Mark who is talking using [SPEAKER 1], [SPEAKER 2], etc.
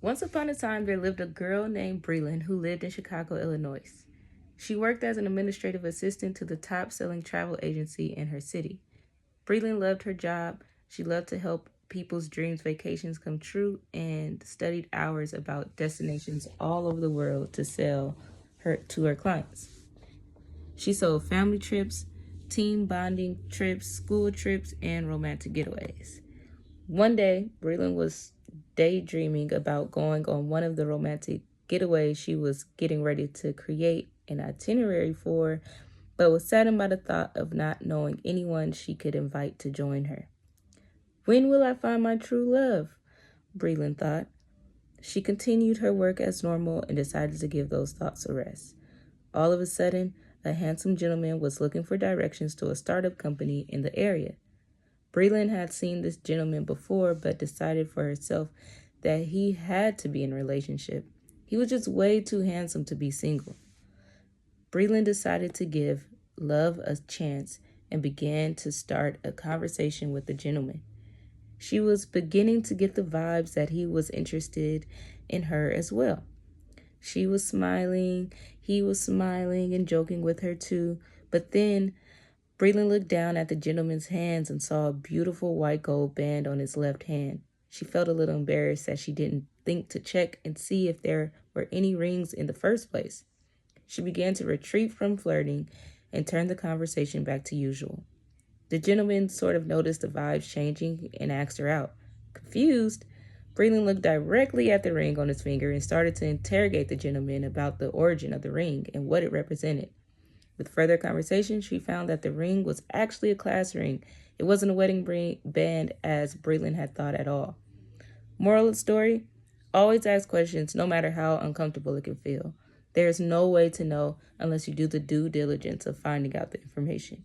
[SPEAKER 1] Once upon a time, there lived a girl named Breland who lived in Chicago, Illinois. She worked as an administrative assistant to the top selling travel agency in her city. Breland loved her job. She loved to help people's dreams vacations come true and studied hours about destinations all over the world to sell her to her clients. She sold family trips, team bonding trips, school trips, and romantic getaways. One day, Breland was daydreaming about going on one of the romantic getaways she was getting ready to create an itinerary for, but was saddened by the thought of not knowing anyone she could invite to join her. When will I find my true love? Breland thought. She continued her work as normal and decided to give those thoughts a rest. All of a sudden, a handsome gentleman was looking for directions to a startup company in the area. Breland had seen this gentleman before, but decided for herself that he had to be in a relationship. He was just way too handsome to be single. Breland decided to give love a chance and began to start a conversation with the gentleman. She was beginning to get the vibes that he was interested in her as well. She was smiling, he was smiling and joking with her too, but then Breland looked down at the gentleman's hands and saw a beautiful white gold band on his left hand. She felt a little embarrassed that she didn't think to check and see if there were any rings in the first place. She began to retreat from flirting and turned the conversation back to usual. The gentleman sort of noticed the vibes changing and asked her out. Confused, Breland looked directly at the ring on his finger and started to interrogate the gentleman about the origin of the ring and what it represented. With further conversation, she found that the ring was actually a class ring. It wasn't a wedding band as Breland had thought at all. Moral of the story? Always ask questions, no matter how uncomfortable it can feel. There is no way to know unless you do the due diligence of finding out the information.